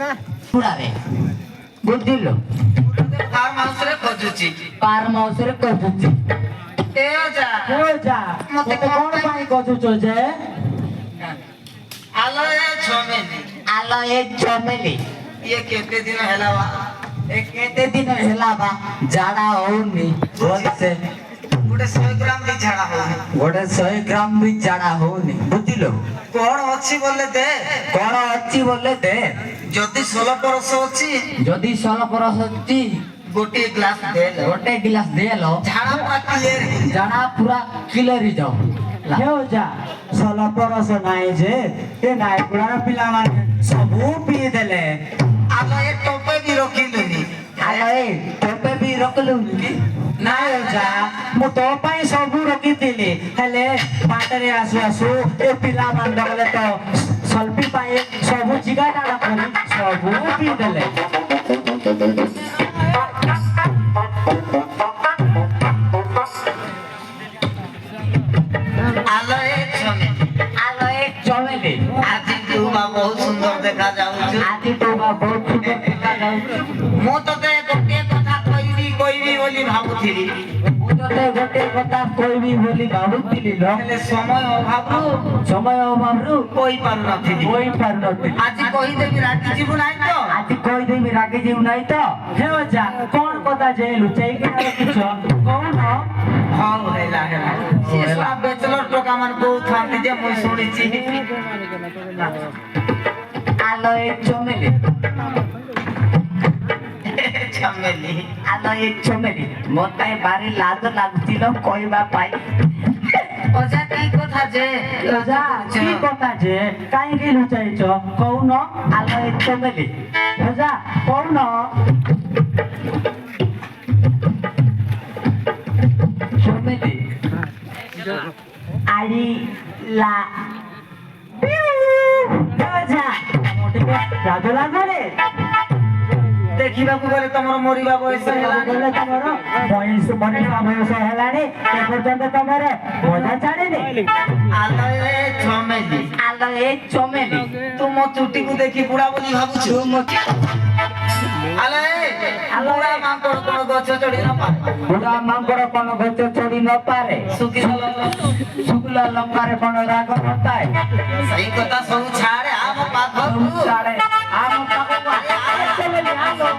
না পুরারে বুঝিল farm হাউসরে খোঁজুছি farm হাউসরে কজুছি এ যা যা মতে মତେ କଣ ପାଇଁ କହୁଛ ଯେ আলো এ ছমেনি আলো এ চমেলি ইয়ে কেতে দিন হেলা বা এ কেতে দিন হেলা বা জাড়া হউনি বলছে গোটে 100 গ্রাম দি ঝাড়া হউনি গোটে 100 গ্রাম ବି জাড়া হউনি বুঝিল কোন ଅଛି বলে দে কোন ଅଛି বলে দে যদি 16 বরষ ଅଛି যদি 16 বরষ ଅଛି গোটে গ্লাস দে ଗୋଟେ ଗ୍ଲାସ ଦେଲ ঝাড়া পুরা ক্লিয়ার ଜାଣା ପୁରା କ୍ଲିୟର ହେଇଯାଉ ହେଉଯା ସଲ ପରସ ନାହିଁ ଯେ ଏ ନାୟକୁଳାର ପିଲାମାନେ ସବୁ ପିଇ ଦେଲେ আলো এ টপে দি রখিলুনি ଆଲୋ ଏ ଟୋପେ ବି ରଖିଲୁନି କି ନାଇଁ ଯା ମୁଁ ତୋ ପାଇଁ ସବୁ ରଖିଥିଲି ହେଲେ ବାଟରେ ଆସୁ ଆସୁ ଏ ପିଲାମାନେ ଗଲେ ତ ସଲ୍ପି ପାଇଁ ସବୁ ଜିଗାଟା କରି ସବୁ ପିଇ ଦେଲେ আলো এ ছমেনি ଆଲୋ ଏ ଚମେଲି আজি তু বা বহুত সুন্দর দেখা যাଉଛି ଆଜି ତୁ ବା ବହୁତ ସୁନ୍ଦର ଦେଖାଯାଉଛୁ ମୁଁ ତତେ ଗୋଟିଏ କଥା କହିବି ବୋଲି ଭାବୁଥିଲି ମୁଁ ତତେ ଗୋଟେ କଥା କହିବି ବୋଲି ଭାବୁଥିଲି ଲୋ ହେଲେ ସମୟ ଅଭାବରୁ ସମୟ ଅଭାବରୁ କହିପାରୁନଥିଲି କହିପାରୁନଥିଲି ଆଜି କହିଦେବି ରାତି ଯିବୁ ନାହିଁ ତ ଆଜି କହିଦେବି ରାଗି ଯିବୁ ନାହିଁ ତ ହେଉଯା କଣ କଥା ଯେ ଲୁଚାଇକି ରଖିଛ କହୁନ ହଉ ହେଲା ହେଲା ସେ ଶଳା ବେଚଲର ଟୋକା ମାନେ କହୁଥାନ୍ତି ଯେ ମୁଁ ଶୁଣିଛି ଆଲୋ ଏ ଚମେଲି ଚମେଲି ଆଲୋ ଏ ଚମେଲି ମତେ ଭାରି ଲାଜ ଲାଗୁଛି ଲୋ କହିବା ପାଇଁ ଅଜା କି କଥା ଯେ ଯା କି କଥା ଯେ କାହିଁକି ଲୁଚାଇଛ କହୁନ ଆଲୋ ଏ ଚମେଲି ଯା କହୁନ ଚମେଲି ଆଇ ଲା ଯା ଟିକେ ଲାଜ ଲାଗୁନି ଦେଖିବାକୁ ଗଲେ ତମର ମରିବା ବୟସ ହେଲାଣି ଗଲେ ତମର ବୟସ ହେଲାଣି ଏପର୍ଯ୍ୟନ୍ତ ତମର ମଜା ଛାଡ଼ିନି ଆଲୋ ଏ ଚମେଲି ଆଲୋ ଏ ଚମେଲି ତୁ ମୋ ଚୁଟିକୁ ଦେଖି ବୁଢା ବୋଲି ଭାବୁଛୁ ଆଲୋ ଏ ବୁଢା ମାଙ୍କଡ କଣ ଗଛ ଚଢି ନ ପାରେ ବୁଢା ମାଙ୍କଡ କଣ ଗଛ ଚଢି ନ ପାରେ ଶୁଖିଲା ଲଙ୍କାରେ କଣ ରାଗ ନଥାଏ ସେଇ କଥା ସବୁ ଛାଡେ ଆମ ପାଖକୁ ଛାଡେ ଆମ ପାଖକୁ ଚମେଲି ଆଲୋ